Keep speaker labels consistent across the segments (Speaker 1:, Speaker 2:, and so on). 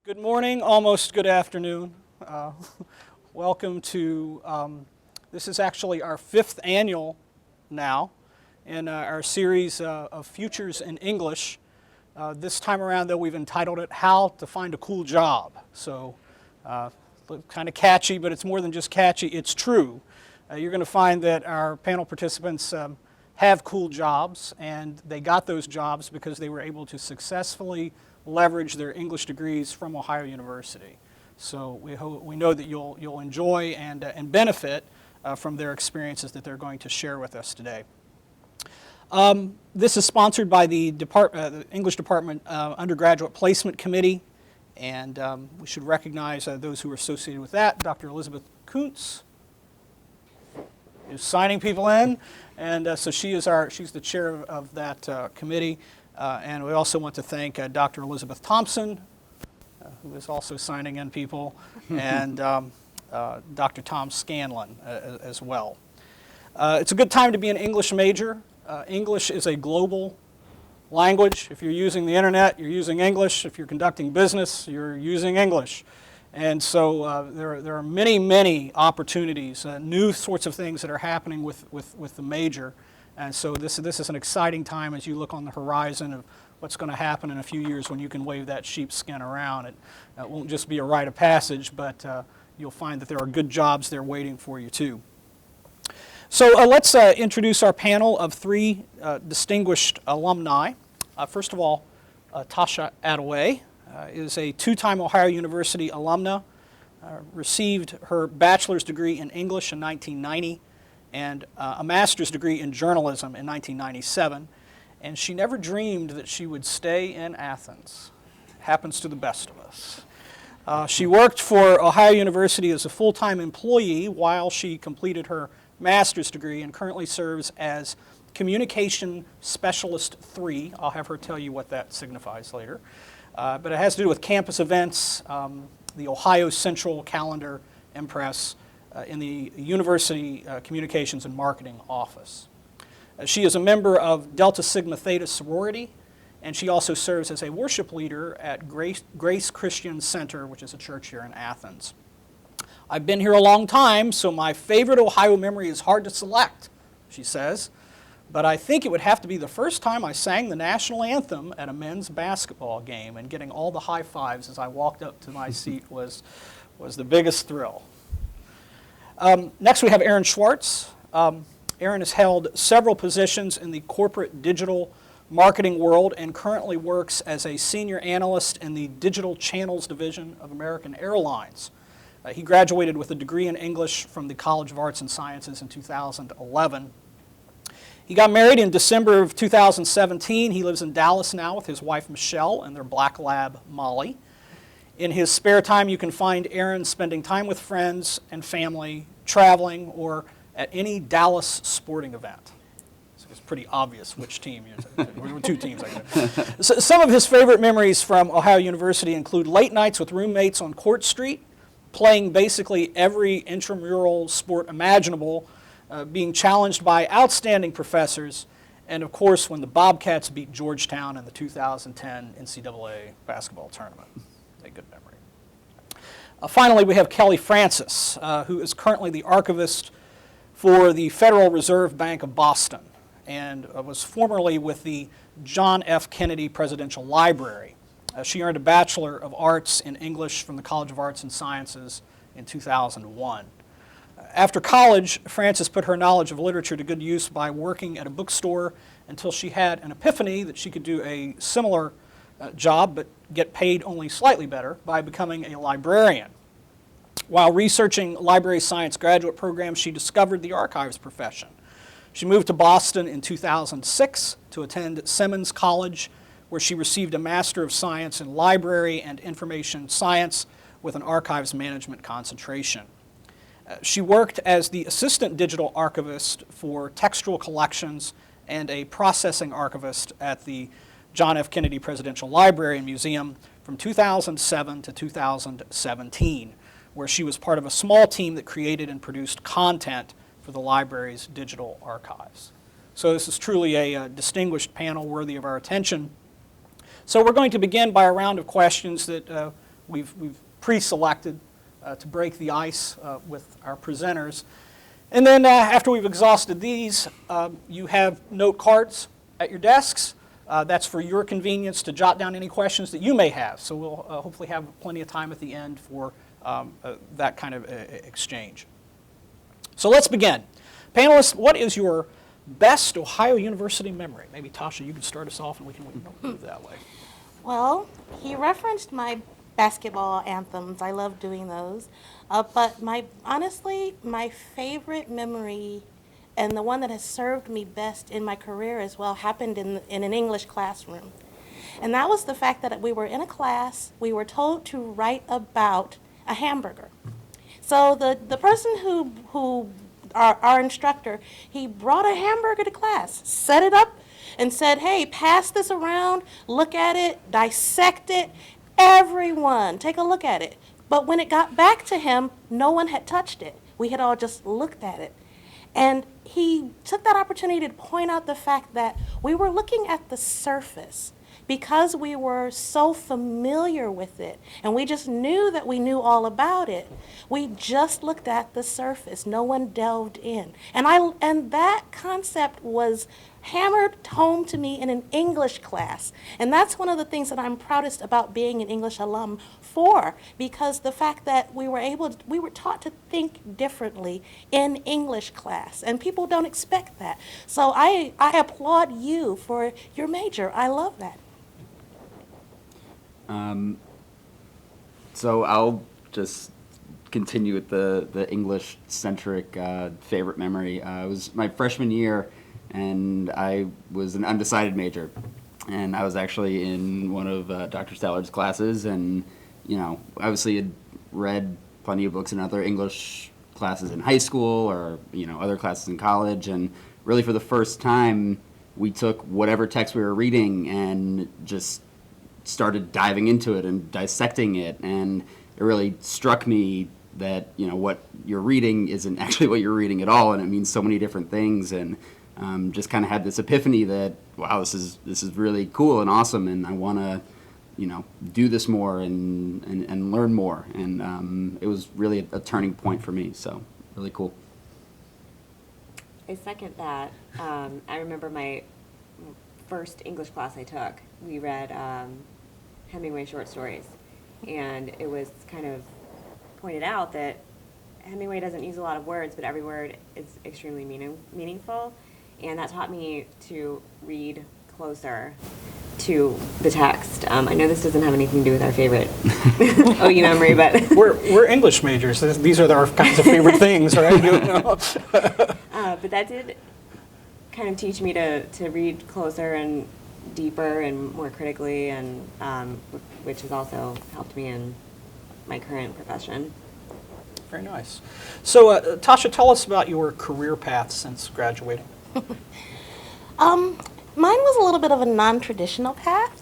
Speaker 1: Good morning, almost good afternoon. Welcome to, this is actually our 5th annual now in our series of Futures in English. This time around, though, we've entitled it How to Find a Cool Job. So, kind of catchy, but it's more than just catchy, it's true. You're going to find that our panel participants have cool jobs, and they got those jobs because they were able to successfully leverage their English degrees from Ohio University. So we know that you'll enjoy and benefit from their experiences that they're going to share with us today. This is sponsored by the English Department Undergraduate Placement Committee, and we should recognize those who are associated with that. Dr. Elizabeth Kuntz is signing people in, and so she's the chair of that committee. And we also want to thank Dr. Elizabeth Thompson, who is also signing in people, and Dr. Tom Scanlon as well. It's a good time to be an English major. English is a global language. If you're using the internet, you're using English. If you're conducting business, you're using English. And so there are many, many opportunities, new sorts of things that are happening with the major. And so this is an exciting time as you look on the horizon of what's going to happen in a few years when you can wave that sheepskin around. It won't just be a rite of passage, but you'll find that there are good jobs there waiting for you too. So let's introduce our panel of 3 distinguished alumni. First of all, Tasha Attaway is a 2-time Ohio University alumna, received her bachelor's degree in English in 1990, and a master's degree in journalism in 1997, and she never dreamed that she would stay in Athens. Happens to the best of us. She worked for Ohio University as a full-time employee while she completed her master's degree and currently serves as Communication Specialist 3. I'll have her tell you what that signifies later. But it has to do with campus events, the Ohio Central Calendar Impress, in the University Communications and Marketing Office. She is a member of Delta Sigma Theta sorority, and she also serves as a worship leader at Grace Christian Center, which is a church here in Athens. I've been here a long time, so my favorite Ohio memory is hard to select, she says, but I think it would have to be the first time I sang the national anthem at a men's basketball game, and getting all the high fives as I walked up to my seat was the biggest thrill. Next we have Aaron Schwartz. Aaron has held several positions in the corporate digital marketing world and currently works as a senior analyst in the Digital Channels Division of American Airlines. He graduated with a degree in English from the College of Arts and Sciences in 2011. He got married in December of 2017. He lives in Dallas now with his wife Michelle and their black lab Molly. In his spare time, you can find Aaron spending time with friends and family, traveling, or at any Dallas sporting event. So it's pretty obvious which team. There were 2 teams. So some of his favorite memories from Ohio University include late nights with roommates on Court Street, playing basically every intramural sport imaginable, being challenged by outstanding professors, and of course when the Bobcats beat Georgetown in the 2010 NCAA basketball tournament. A good memory. Finally, we have Kelly Francis, who is currently the archivist for the Federal Reserve Bank of Boston and was formerly with the John F. Kennedy Presidential Library. She earned a Bachelor of Arts in English from the College of Arts and Sciences in 2001. After college, Francis put her knowledge of literature to good use by working at a bookstore until she had an epiphany that she could do a similar job but get paid only slightly better by becoming a librarian. While researching library science graduate programs, she discovered the archives profession. She moved to Boston in 2006 to attend Simmons College, where she received a Master of Science in Library and Information Science with an archives management concentration. She worked as the assistant digital archivist for textual collections and a processing archivist at the John F. Kennedy Presidential Library and Museum from 2007 to 2017, where she was part of a small team that created and produced content for the library's digital archives. So this is truly a distinguished panel worthy of our attention. So we're going to begin by a round of questions that we've pre-selected to break the ice with our presenters. And then after we've exhausted these, you have note cards at your desks. That's for your convenience to jot down any questions that you may have. So we'll hopefully have plenty of time at the end for that kind of exchange. So let's begin. Panelists, what is your best Ohio University memory? Maybe Tasha, you can start us off and we can move that way.
Speaker 2: Well, he referenced my basketball anthems. I love doing those. But honestly, my favorite memory, and the one that has served me best in my career as well, happened in an English classroom. And that was the fact that we were in a class, we were told to write about a hamburger. So the person who our instructor, he brought a hamburger to class, set it up, and said, hey, pass this around, look at it, dissect it, everyone, take a look at it. But when it got back to him, no one had touched it. We had all just looked at it. And he took that opportunity to point out the fact that we were looking at the surface because we were so familiar with it and we just knew that we knew all about it. We just looked at the surface. No one delved in. And that concept was hammered home to me in an English class. And that's one of the things that I'm proudest about being an English alum for, because the fact that we were taught to think differently in English class, and people don't expect that. So I applaud you for your major. I love that.
Speaker 3: So I'll just continue with the English-centric favorite memory. It was my freshman year, and I was an undecided major. And I was actually in one of Dr. Stallard's classes, and, you know, obviously had read plenty of books in other English classes in high school or, you know, other classes in college. And really for the first time, we took whatever text we were reading and just started diving into it and dissecting it, and it really struck me that, you know, what you're reading isn't actually what you're reading at all, and it means so many different things, and just kind of had this epiphany that, wow, this is really cool and awesome, and I want to, you know, do this more and learn more, and it was really a turning point for me, so really cool.
Speaker 4: I second that. I remember my first English class I took, we read Hemingway short stories, and it was kind of pointed out that Hemingway doesn't use a lot of words, but every word is extremely meaningful, and that taught me to read closer to the text. I know this doesn't have anything to do with our favorite OU memory, but
Speaker 1: we're English majors. These are our kinds of favorite things, right?
Speaker 4: But that did kind of teach me to read closer and deeper and more critically, and which has also helped me in my current profession.
Speaker 1: Very nice. So, Tasha, tell us about your career path since graduating.
Speaker 2: Mine was a little bit of a non-traditional path.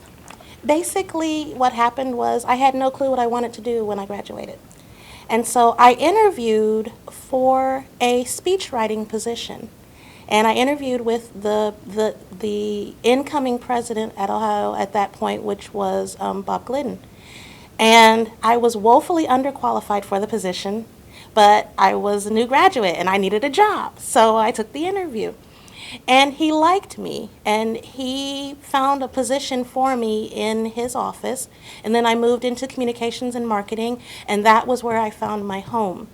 Speaker 2: Basically, what happened was I had no clue what I wanted to do when I graduated. And so I interviewed for a speech writing position. And I interviewed with the incoming president at Ohio at that point, which was Bob Glidden. And I was woefully underqualified for the position, but I was a new graduate and I needed a job. So I took the interview. And he liked me, and he found a position for me in his office. And then I moved into communications and marketing, and that was where I found my home.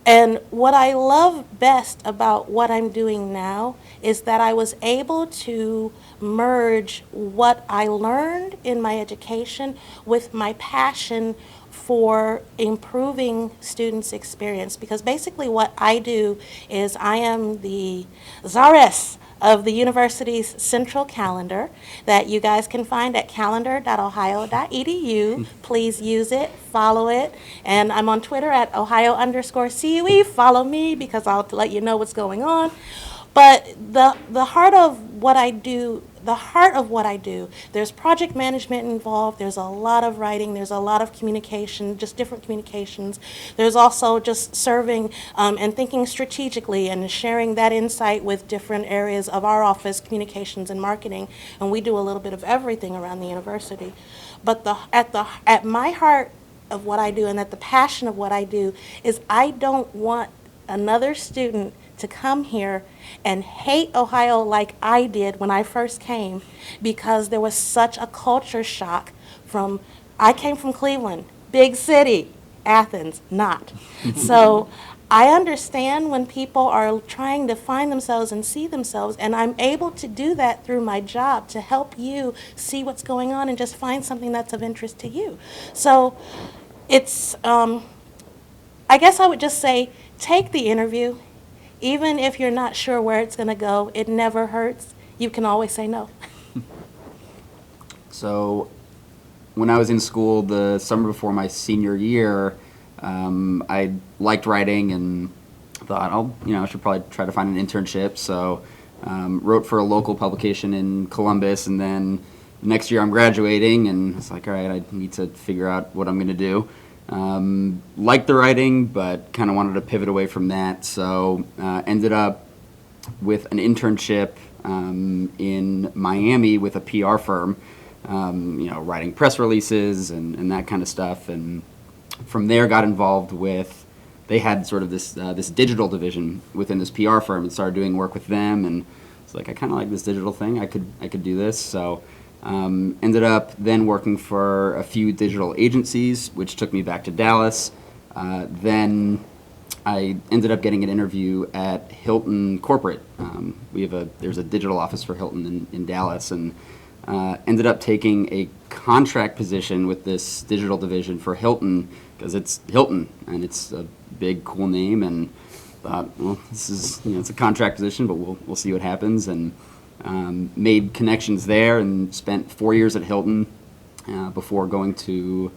Speaker 2: And what I love best about what I'm doing now is that I was able to merge what I learned in my education with my passion for improving students' experience. Because basically what I do is I am the czaress of the university's central calendar that you guys can find at calendar.ohio.edu. Please use it, follow it, and I'm on Twitter at Ohio_CUE. Follow me because I'll let you know what's going on. But the heart of what I do, there's project management involved, there's a lot of writing, there's a lot of communication, just different communications. There's also just serving and thinking strategically and sharing that insight with different areas of our office, communications and marketing, and we do a little bit of everything around the university. But at my heart of what I do and that the passion of what I do is I don't want another student to come here and hate Ohio like I did when I first came because there was such a culture shock from, I came from Cleveland, big city, Athens, not. So I understand when people are trying to find themselves and see themselves, and I'm able to do that through my job to help you see what's going on and just find something that's of interest to you. So it's, I guess I would just say, take the interview. Even if you're not sure where it's going to go, it never hurts. You can always say no.
Speaker 3: So when I was in school the summer before my senior year, I liked writing and thought, I should probably try to find an internship. So wrote for a local publication in Columbus, and then next year I'm graduating, and it's like, all right, I need to figure out what I'm going to do. Liked the writing, but kind of wanted to pivot away from that. So ended up with an internship in Miami with a PR firm, writing press releases and that kind of stuff. And from there got involved with, they had sort of this digital division within this PR firm, and started doing work with them. And it's like, I kind of like this digital thing. I could do this. So ended up then working for a few digital agencies, which took me back to Dallas. Then I ended up getting an interview at Hilton Corporate. There's a digital office for Hilton in Dallas, and ended up taking a contract position with this digital division for Hilton because it's Hilton and it's a big, cool name. And thought, well, this is it's a contract position, but we'll see what happens. And made connections there and spent 4 years at Hilton before going to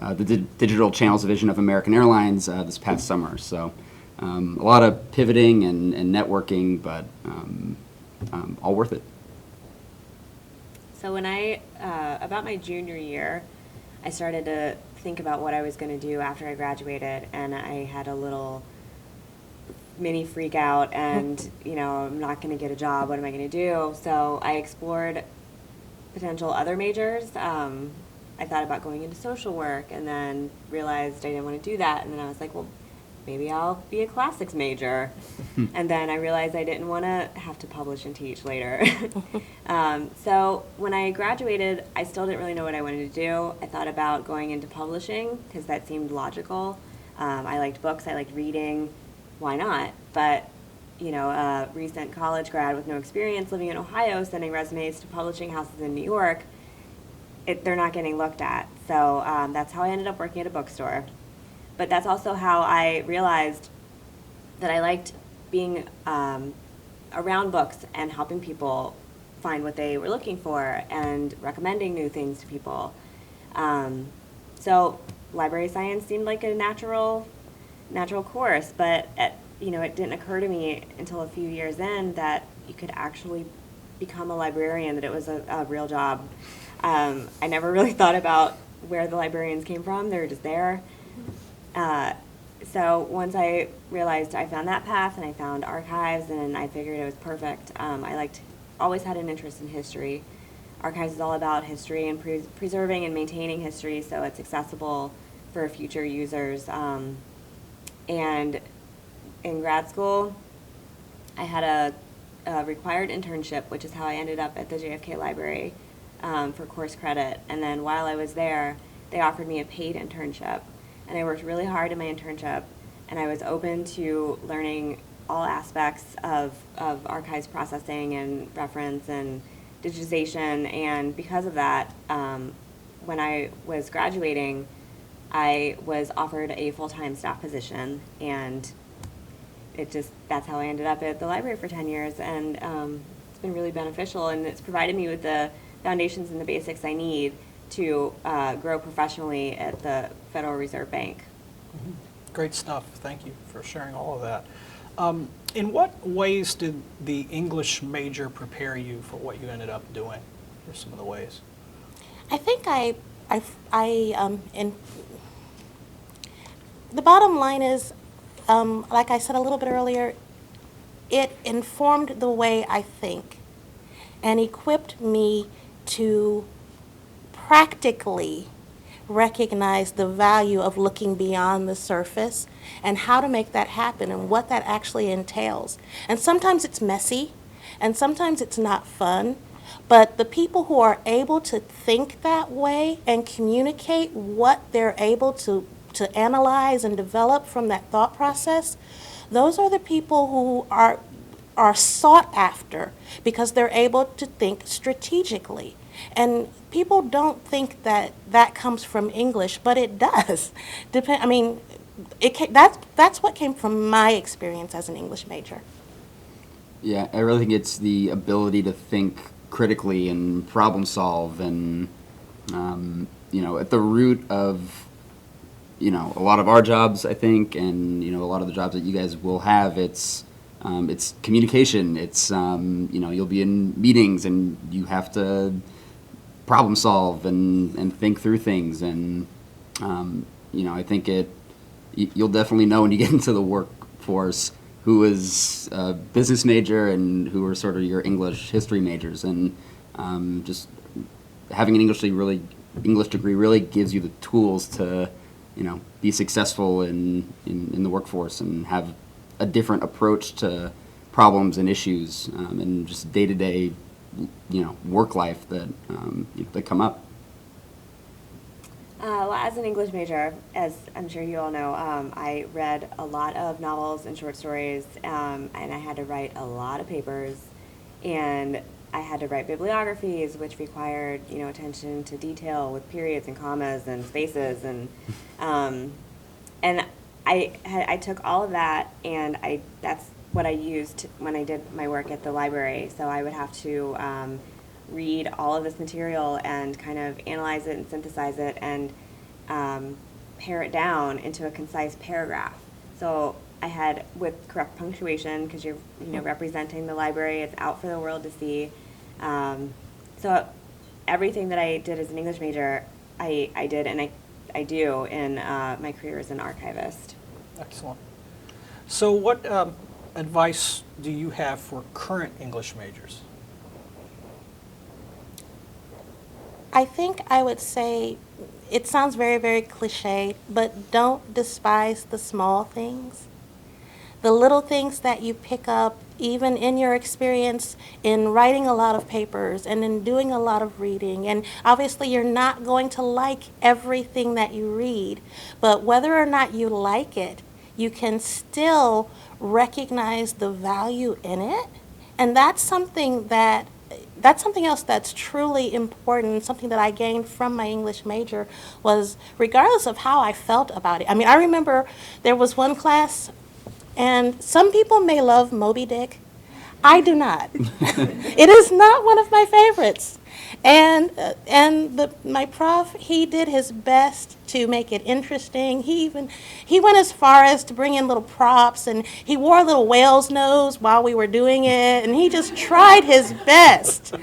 Speaker 3: the digital channels division of American Airlines this past summer. So a lot of pivoting and networking, but all worth it.
Speaker 4: So when about my junior year, I started to think about what I was going to do after I graduated, and I had a little mini freak out and, I'm not going to get a job. What am I going to do? So I explored potential other majors. I thought about going into social work and then realized I didn't want to do that. And then I was like, well, maybe I'll be a classics major. And then I realized I didn't want to have to publish and teach later. So when I graduated, I still didn't really know what I wanted to do. I thought about going into publishing because that seemed logical. I liked books. I liked reading. Why not? But, a recent college grad with no experience living in Ohio, sending resumes to publishing houses in New York, they're not getting looked at. So that's how I ended up working at a bookstore. But that's also how I realized that I liked being around books and helping people find what they were looking for and recommending new things to people. So library science seemed like a natural course, but it didn't occur to me until a few years in that you could actually become a librarian, that it was a real job. I never really thought about where the librarians came from. They were just there. So once I realized I found that path and I found archives, and I figured it was perfect. Always had an interest in history. Archives is all about history and preserving and maintaining history so it's accessible for future users. And in grad school, I had a required internship, which is how I ended up at the JFK Library for course credit. And then while I was there, they offered me a paid internship. And I worked really hard in my internship, and I was open to learning all aspects of archives processing and reference and digitization. And because of that, when I was graduating, I was offered a full-time staff position, and that's how I ended up at the library for 10 years. And it's been really beneficial, and it's provided me with the foundations and the basics I need to grow professionally at the Federal Reserve Bank.
Speaker 1: Mm-hmm. Great stuff. Thank you for sharing all of that. In what ways did the English major prepare you for what you ended up doing? What are some of the ways?
Speaker 2: I think the bottom line is, like I said a little bit earlier, it informed the way I think and equipped me to practically recognize the value of looking beyond the surface and how to make that happen and what that actually entails. And sometimes it's messy and sometimes it's not fun, but the people who are able to think that way and communicate what they're able to analyze and develop from that thought process, those are the people who are sought after because they're able to think strategically. And people don't think that that comes from English, but it does. That's what came from my experience as an English major.
Speaker 3: Yeah, I really think it's the ability to think critically and problem solve, and at the root of a lot of our jobs, I think, and a lot of the jobs that you guys will have, it's communication. It's you'll be in meetings and you have to problem solve and think through things, and I think you'll definitely know when you get into the workforce who is a business major and who are sort of your English history majors, and just having an English degree really gives you the tools to be successful in the workforce and have a different approach to problems and issues, and just day-to-day work life that come up.
Speaker 4: Well, as an English major, as I'm sure you all know, I read a lot of novels and short stories, and I had to write a lot of papers, and I had to write bibliographies, which required attention to detail with periods and commas and spaces, and I took all of that, and that's what I used when I did my work at the library. So I would have to read all of this material and kind of analyze it and synthesize it and pare it down into a concise paragraph. So I had, with correct punctuation, because you're representing the library, it's out for the world to see. So everything that I did as an English major, I did and I do in my career as an archivist.
Speaker 1: Excellent. So what advice do you have for current English majors?
Speaker 2: I think I would say, it sounds very, very cliche, but don't despise the small things. The little things that you pick up, even in your experience in writing a lot of papers and in doing a lot of reading. And obviously you're not going to like everything that you read, but whether or not you like it, you can still recognize the value in it. And that's something else that's truly important. Something that I gained from my English major was, regardless of how I felt about it. I mean, I remember there was one class, and some people may love Moby Dick. I do not. It is not one of my favorites. And my prof, he did his best to make it interesting. He went as far as to bring in little props, and he wore a little whale's nose while we were doing it, and he just tried his best.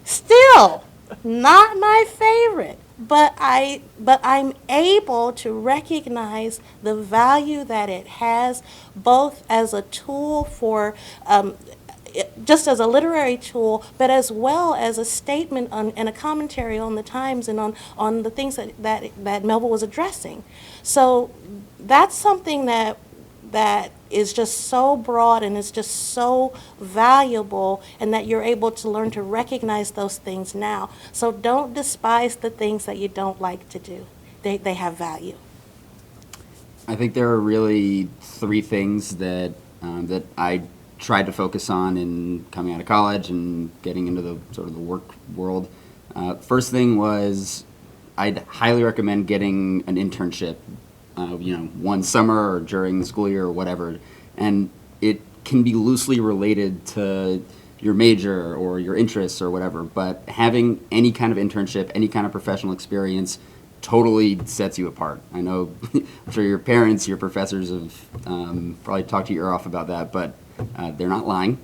Speaker 2: Still, not my favorite. But I'm able to recognize the value that it has, both as a tool for, just as a literary tool, but as well as a statement and a commentary on the times and on the things that Melville was addressing. So that's something that is just so broad and is just so valuable, and that you're able to learn to recognize those things now. So don't despise the things that you don't like to do. They have value.
Speaker 3: I think there are really three things that I tried to focus on in coming out of college and getting into the sort of the work world. First thing was, I'd highly recommend getting an internship, one summer or during the school year or whatever, and it can be loosely related to your major or your interests or whatever, but having any kind of internship, any kind of professional experience totally sets you apart. I know, I'm sure your parents, your professors have probably talked your ear off about that, but they're not lying.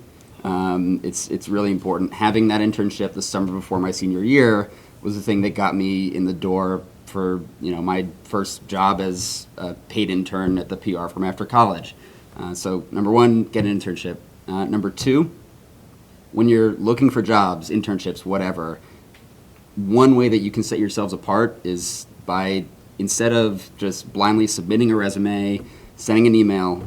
Speaker 3: It's really important. Having that internship the summer before my senior year was the thing that got me in the door for my first job as a paid intern at the PR firm after college. So number one, get an internship. Number two, when you're looking for jobs, internships, whatever, one way that you can set yourselves apart is by, instead of just blindly submitting a resume, sending an email,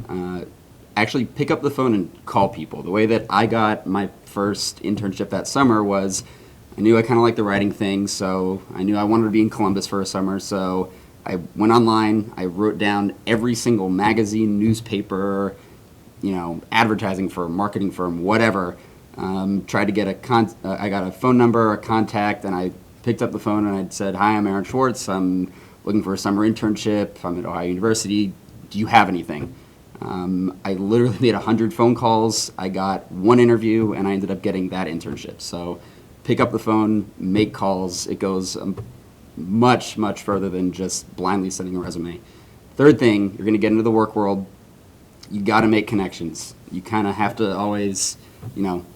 Speaker 3: actually pick up the phone and call people. The way that I got my first internship that summer was I knew I kind of liked the writing thing, so I knew I wanted to be in Columbus for a summer, so I went online, I wrote down every single magazine, newspaper, advertising firm, marketing firm, whatever. Tried to get I got a phone number, a contact, and I picked up the phone and I said, "Hi, I'm Aaron Schwartz. I'm looking for a summer internship. I'm at Ohio University. Do you have anything?" I literally made 100 phone calls. I got one interview, and I ended up getting that internship. So pick up the phone, make calls. It goes much, much further than just blindly sending a resume. Third thing, you're going to get into the work world. You got to make connections. You kind of have to always,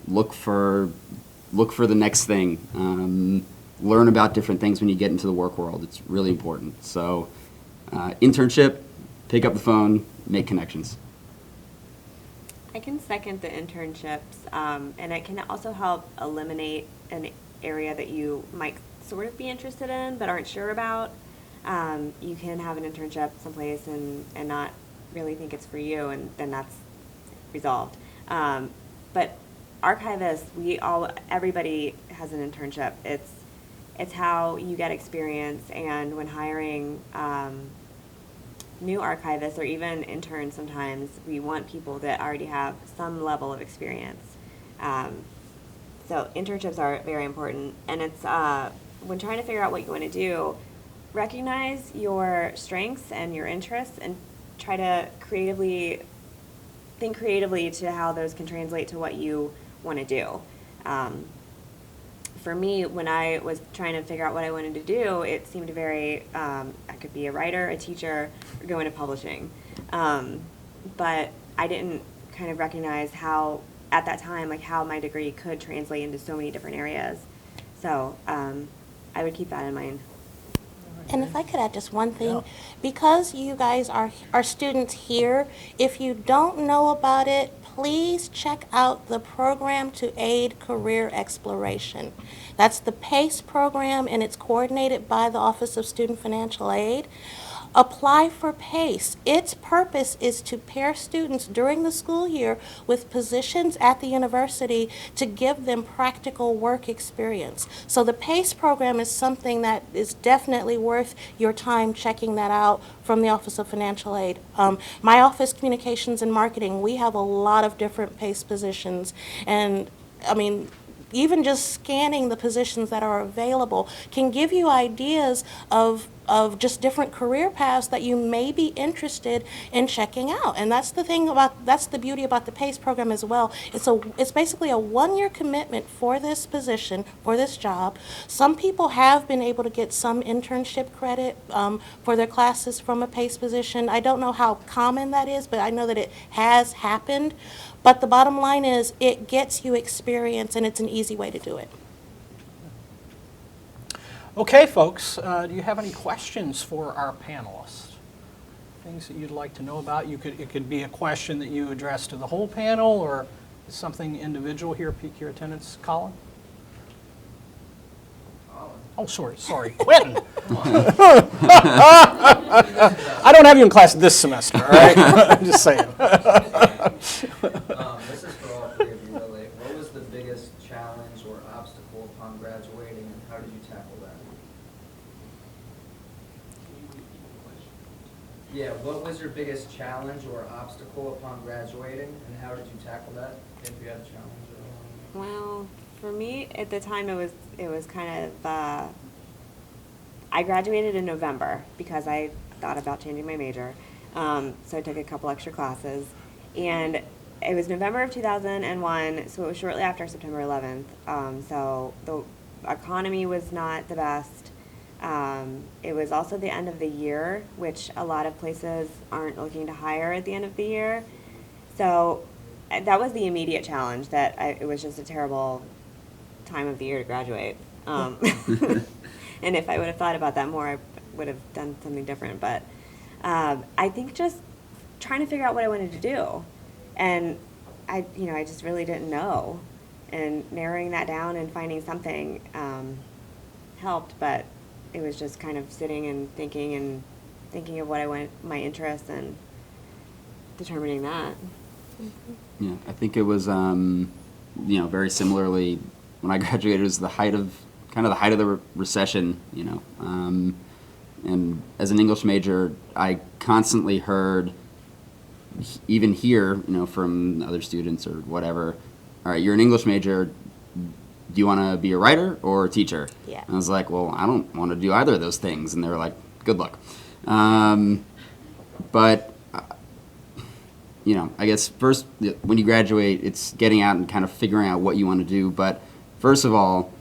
Speaker 3: look for the next thing. Learn about different things when you get into the work world. It's really important. So, internship, pick up the phone, make connections.
Speaker 4: I can second the internships, and it can also help eliminate an area that you might sort of be interested in but aren't sure about. You can have an internship someplace and not really think it's for you, and then that's resolved. But archivists, everybody has an internship. It's how you get experience, and when hiring new archivists or even interns, sometimes we want people that already have some level of experience. So internships are very important, and it's when trying to figure out what you want to do, recognize your strengths and your interests and try to think creatively to how those can translate to what you want to do. For me, when I was trying to figure out what I wanted to do, it seemed very, I could be a writer, a teacher, or go into publishing. But I didn't kind of recognize how, at that time, how my degree could translate into so many different areas. So I would keep that in mind.
Speaker 2: And if I could add just one thing,
Speaker 1: Yeah.
Speaker 2: because you guys are students here, if you don't know about it, please check out the Program to Aid Career Exploration. That's the PACE program, and it's coordinated by the Office of Student Financial Aid. Apply for PACE. Its purpose is to pair students during the school year with positions at the university to give them practical work experience. So the PACE program is something that is definitely worth your time checking that out from the Office of Financial Aid. My office, Communications and Marketing, we have a lot of different PACE positions, and even just scanning the positions that are available can give you ideas of just different career paths that you may be interested in checking out. And that's the beauty about the PACE program as well. It's basically a 1-year commitment for this position, for this job. Some people have been able to get some internship credit for their classes from a PACE position. I don't know how common that is, but I know that it has happened. But the bottom line is it gets you experience, and it's an easy way to do it.
Speaker 1: Okay, folks, do you have any questions for our panelists? Things that you'd like to know about? It could be a question that you address to the whole panel, or something individual here pique your attendance. Colin? Oh, sorry, Quentin. I don't have you in class this semester, all right? I'm just saying.
Speaker 5: This is for all three of you, really. What was the biggest challenge or obstacle upon graduating, and how did you tackle that? Yeah, what was your biggest challenge or obstacle upon graduating, and how did you tackle that, if you had a challenge or one?
Speaker 4: Well, for me, at the time, it was kind of, I graduated in November because I thought about changing my major. So I took a couple extra classes. And it was November of 2001, so it was shortly after September 11th. So the economy was not the best. It was also the end of the year, which a lot of places aren't looking to hire at the end of the year. So that was the immediate challenge, it was just a terrible time of the year to graduate. And if I would have thought about that more, I would have done something different. But I think just trying to figure out what I wanted to do. And I just really didn't know. And narrowing that down and finding something helped. But it was just kind of sitting and thinking of what I want, my interests, and determining that.
Speaker 3: Yeah, I think it was, very similarly, when I graduated, it was kind of the height of the recession, and as an English major, I constantly heard, even here, from other students or whatever, all right, you're an English major, do you want to be a writer or a teacher?
Speaker 2: Yeah.
Speaker 3: And I was like, well, I don't want to do either of those things. And they were like, good luck. But, I guess first, when you graduate, it's getting out and kind of figuring out what you want to do. But first of all,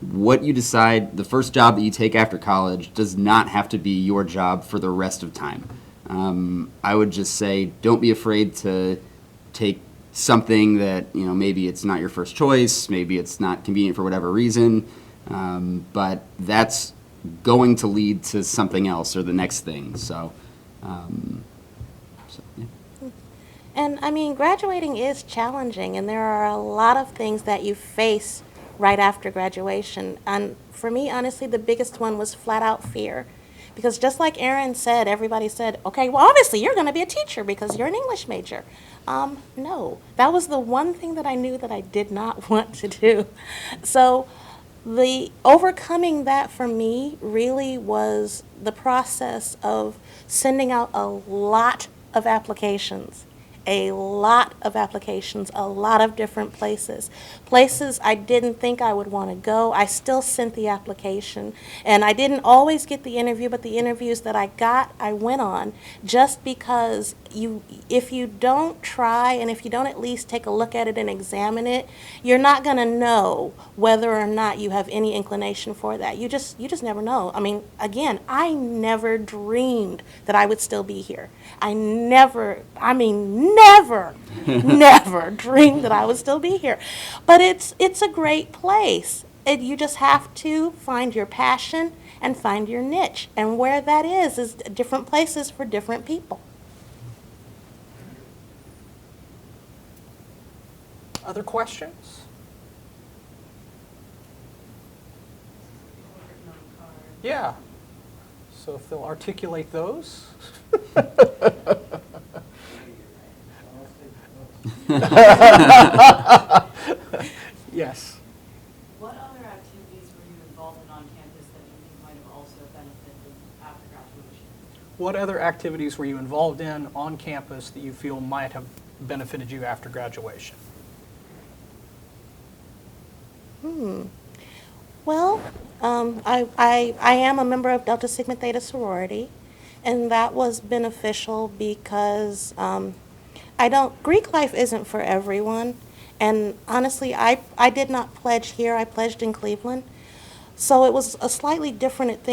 Speaker 3: what you decide, the first job that you take after college does not have to be your job for the rest of time. I would just say, don't be afraid to take something that, maybe it's not your first choice, maybe it's not convenient for whatever reason, but that's going to lead to something else or the next thing. So yeah.
Speaker 2: And I mean, graduating is challenging, and there are a lot of things that you face right after graduation. And for me, honestly, the biggest one was flat out fear. Because just like Erin said, everybody said, okay, well, obviously you're going to be a teacher because you're an English major. No, that was the one thing that I knew that I did not want to do. So the overcoming that for me really was the process of sending out a lot of applications. A lot of different places. Places I didn't think I would want to go. I still sent the application. And I didn't always get the interview, but the interviews that I got, I went on, just because if you don't try and if you don't at least take a look at it and examine it, you're not going to know whether or not you have any inclination for that. You just never know. I mean, again, I never dreamed that I would still be here. Never dreamed that I would still be here. But it's a great place. You just have to find your passion and find your niche. And where that is different places for different people.
Speaker 1: Other questions? Yeah. So if they'll articulate those. Yes.
Speaker 6: What other activities were you involved in on campus that you think might have also benefited after graduation?
Speaker 1: What other activities were you involved in on campus that you feel might have benefited you after graduation?
Speaker 2: Well, I am a member of Delta Sigma Theta sorority, and that was beneficial because Greek life isn't for everyone. And honestly, I did not pledge here. I pledged in Cleveland. So it was a slightly different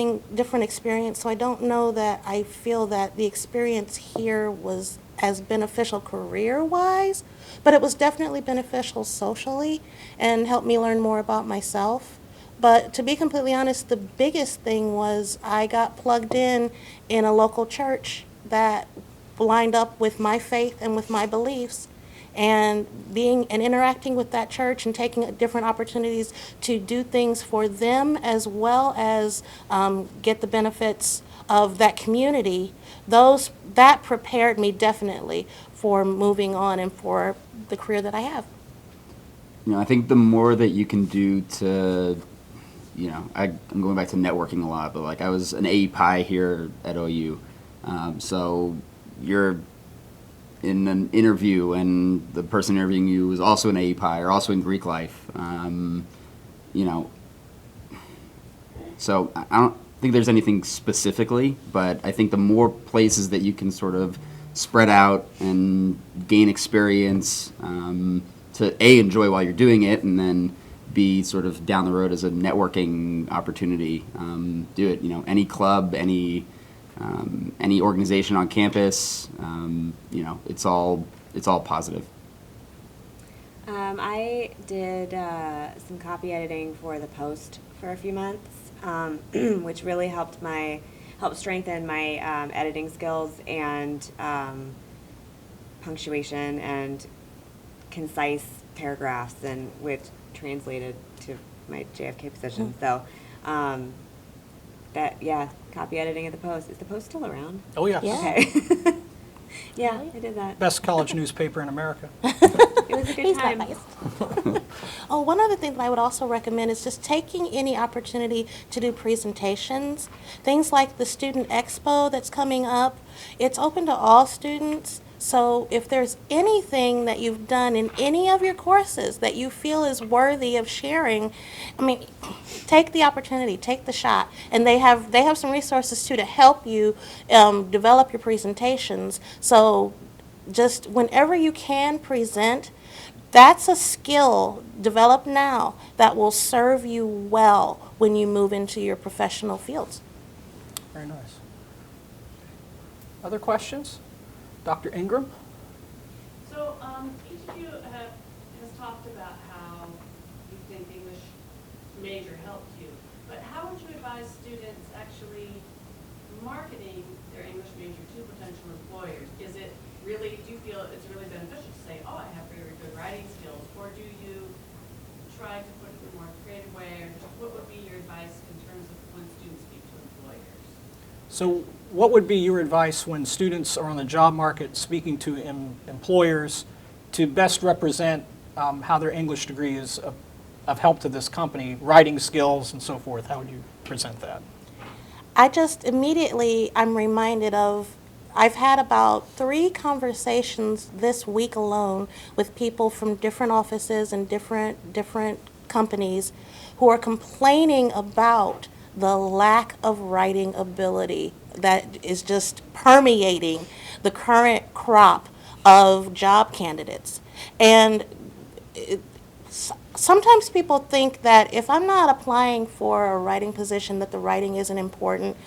Speaker 2: experience. So I don't know that I feel that the experience here was as beneficial career-wise, but it was definitely beneficial socially and helped me learn more about myself. But to be completely honest, the biggest thing was I got plugged in a local church that lined up with my faith and with my beliefs. And being and interacting with that church and taking different opportunities to do things for them as well as get the benefits of that community, that prepared me definitely for moving on and for the career that I have.
Speaker 3: I think the more that you can do to, I'm going back to networking a lot, but like I was an API here at OU. So you're in an interview and the person interviewing you is also an API or also in Greek life. So I don't think there's anything specifically, but I think the more places that you can sort of spread out and gain experience to A, enjoy while you're doing it, and then B, sort of down the road as a networking opportunity, do it. Any club, any organization on campus, it's all positive.
Speaker 4: I did some copy editing for the Post for a few months, which really helped strengthen my editing skills and punctuation and concise paragraphs, and which translated to my JFK position. So That, yeah, copy editing at the Post. Is the Post still around?
Speaker 1: Oh, yes.
Speaker 2: Yeah.
Speaker 4: Okay. Yeah, I did that.
Speaker 1: Best college newspaper in America.
Speaker 4: It was a good
Speaker 2: He's got
Speaker 4: time.
Speaker 2: nice. Oh, one other thing that I would also recommend is just taking any opportunity to do presentations. Things like the Student Expo that's coming up. It's open to all students. So if there's anything that you've done in any of your courses that you feel is worthy of sharing, I mean, take the opportunity, take the shot. And they have some resources too to help you develop your presentations. So just whenever you can present, that's a skill developed now that will serve you well when you move into your professional fields.
Speaker 1: Very nice. Other questions? Dr. Ingram?
Speaker 6: So, each of you has talked about how you think the English major helped you, but how would you advise students actually marketing their English major to potential employers? Is it really, do you feel it's really beneficial to say, oh, I have very good writing skills, or do you try to put it in a more creative way, or what would be your advice in terms of when students speak to employers?
Speaker 1: So what would be your advice when students are on the job market speaking to employers to best represent how their English degree is of help to this company, writing skills and so forth? How would you present that?
Speaker 2: I just immediately, I'm reminded of, I've had about 3 conversations this week alone with people from different offices and different companies who are complaining about the lack of writing ability that is just permeating the current crop of job candidates. And sometimes people think that if I'm not applying for a writing position that the writing isn't important,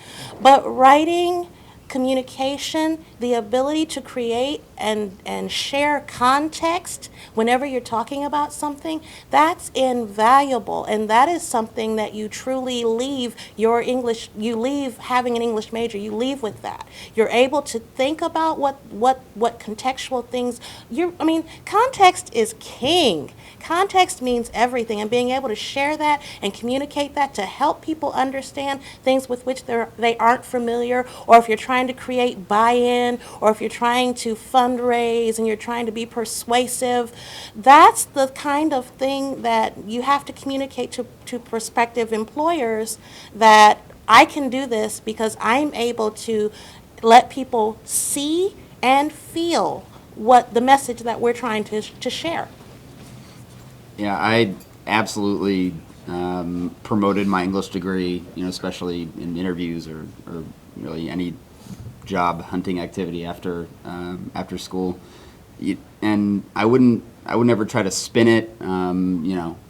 Speaker 2: but writing, communication, the ability to create and share context whenever you're talking about something, that's invaluable. And that is something that you truly leave your English, you leave having an English major, you leave with that. You're able to think about what contextual things, I mean, context is king. Context means everything, and being able to share that and communicate that to help people understand things with which they aren't familiar, or if you're trying to create buy-in, or if you're trying to fundraise and you're trying to be persuasive, that's the kind of thing that you have to communicate to prospective employers, that I can do this because I'm able to let people see and feel what the message that we're trying to share.
Speaker 3: Yeah, I absolutely promoted my English degree, especially in interviews or really any job hunting activity after school. And I would never try to spin it. In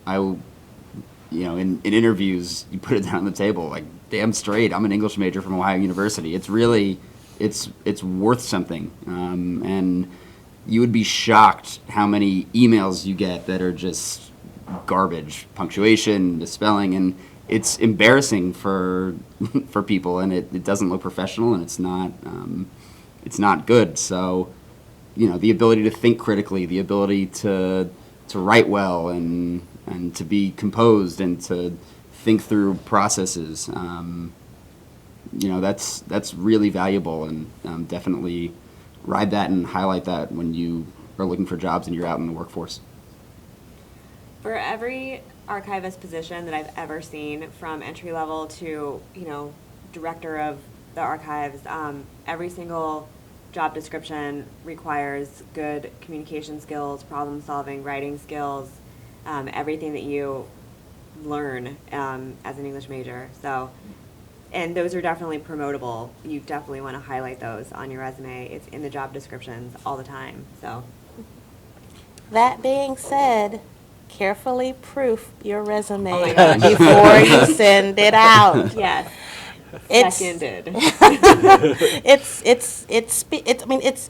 Speaker 3: interviews, you put it down on the table, like, damn straight, I'm an English major from Ohio University. It's really, it's worth something. And you would be shocked how many emails you get that are just garbage, punctuation, misspelling, and it's embarrassing for people, and it doesn't look professional, and it's not good. So, the ability to think critically, the ability to write well, and to be composed, and to think through processes, that's really valuable, and definitely ride that and highlight that when you are looking for jobs and you're out in the workforce.
Speaker 4: For every archivist position that I've ever seen, from entry level to, director of the archives, every single job description requires good communication skills, problem solving, writing skills, everything that you learn as an English major. So, and those are definitely promotable. You definitely want to highlight those on your resume. It's in the job descriptions all the time. So,
Speaker 2: That being said, carefully proof your resume
Speaker 4: Oh my gosh.
Speaker 2: before you send it out.
Speaker 4: yes,
Speaker 2: It's-
Speaker 4: seconded.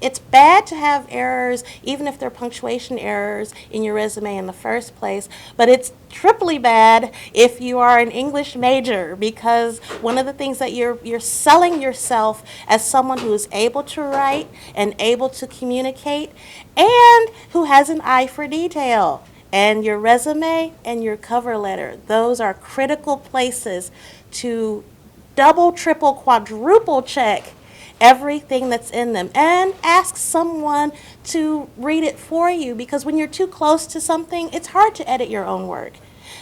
Speaker 2: It's bad to have errors, even if they're punctuation errors in your resume in the first place, but it's triply bad if you are an English major, because one of the things that you're selling yourself as someone who is able to write and able to communicate and who has an eye for detail. And your resume and your cover letter, those are critical places to double, triple, quadruple check everything that's in them, and ask someone to read it for you, because when you're too close to something, it's hard to edit your own work.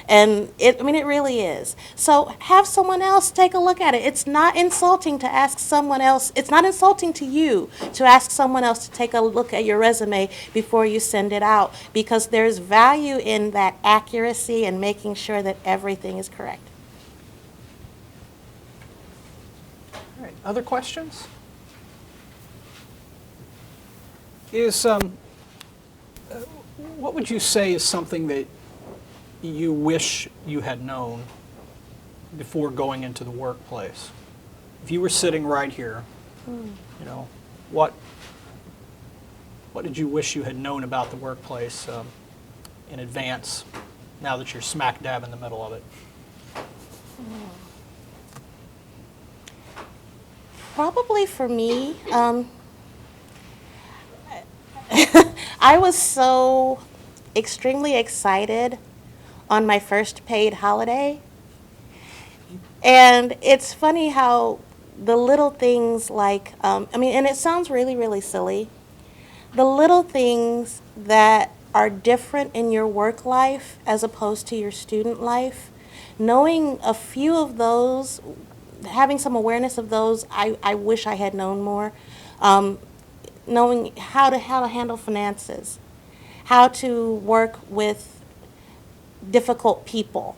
Speaker 2: And it really is. So have someone else take a look at it. It's not insulting to ask someone else. It's not insulting to you to ask someone else to take a look at your resume before you send it out, because there's value in that accuracy and making sure that everything is correct.
Speaker 1: All right, other questions? What would you say is something that you wish you had known before going into the workplace? If you were sitting right here, you know, what did you wish you had known about the workplace in advance, now that you're smack dab in the middle of it?
Speaker 2: Probably for me, I was so extremely excited on my first paid holiday. And it's funny how the little things like, and it sounds really, really silly, the little things that are different in your work life as opposed to your student life, knowing a few of those, having some awareness of those, I wish I had known more. Knowing how to handle finances, how to work with difficult people,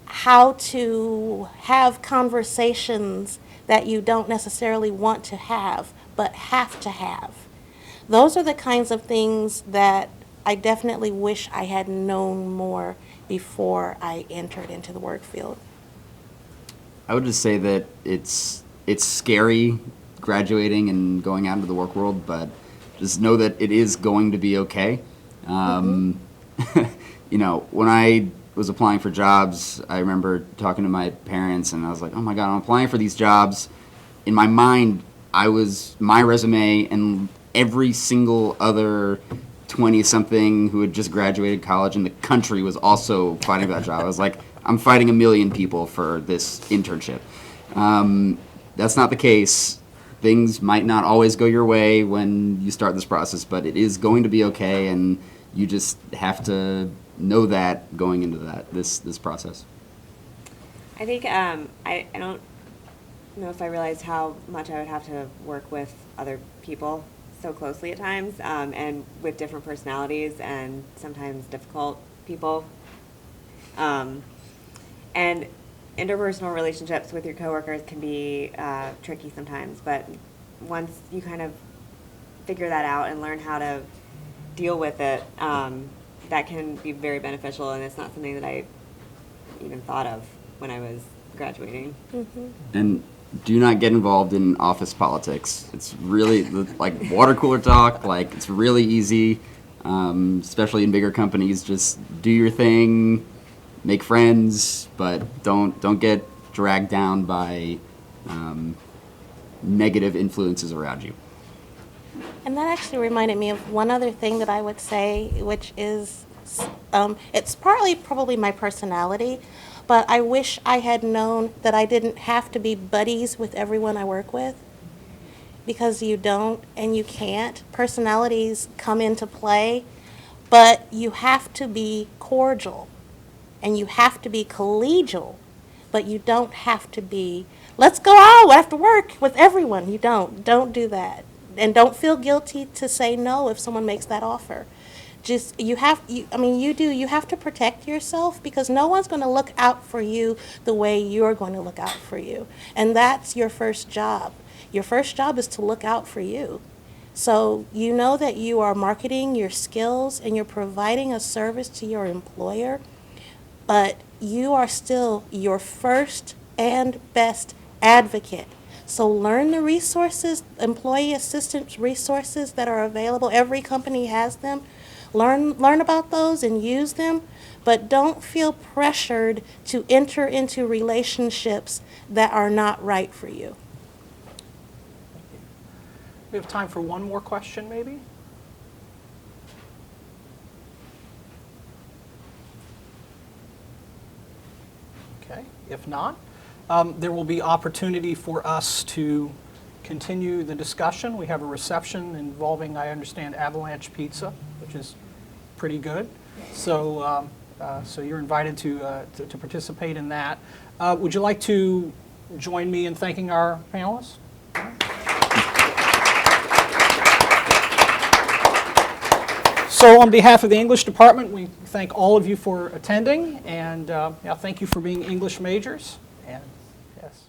Speaker 2: how to have conversations that you don't necessarily want to have, but have to have. Those are the kinds of things that I definitely wish I had known more before I entered into the work field.
Speaker 3: I would just say that it's scary graduating and going out into the work world, but just know that it is going to be okay. You know, when I was applying for jobs, I remember talking to my parents, and I was like, oh my God, I'm applying for these jobs. In my mind, my resume and every single other 20-something who had just graduated college in the country was also fighting for that job. I was like, I'm fighting a million people for this internship. That's not the case. Things might not always go your way when you start this process, but it is going to be okay, and you just have to know that going into this process.
Speaker 4: I think I don't know if I realized how much I would have to work with other people so closely at times, and with different personalities and sometimes difficult people. And interpersonal relationships with your coworkers can be tricky sometimes, but once you kind of figure that out and learn how to deal with it, that can be very beneficial, and it's not something that I even thought of when I was graduating.
Speaker 3: And do not get involved in office politics. It's really like water cooler talk. Like, it's really easy, especially in bigger companies. Just do your thing, make friends, but don't get dragged down by negative influences around you.
Speaker 2: And that actually reminded me of one other thing that I would say, which is, it's partly probably my personality, but I wish I had known that I didn't have to be buddies with everyone I work with, because you don't and you can't. Personalities come into play, but you have to be cordial and you have to be collegial, but you don't have to be, let's go out after work with everyone. You don't do that. And don't feel guilty to say no if someone makes that offer. Just, you have to protect yourself, because no one's going to look out for you the way you're going to look out for you. And that's your first job. Your first job is to look out for you. So you know that you are marketing your skills and you're providing a service to your employer, but you are still your first and best advocate. So learn the resources, employee assistance resources that are available. Every company has them. Learn about those and use them, but don't feel pressured to enter into relationships that are not right for you.
Speaker 1: We have time for one more question, maybe? Okay, if not, there will be opportunity for us to continue the discussion. We have a reception involving, I understand, Avalanche Pizza, which is pretty good. So, so you're invited to participate in that. Would you like to join me in thanking our panelists? So on behalf of the English department, we thank all of you for attending, and yeah, thank you for being English majors. And yes.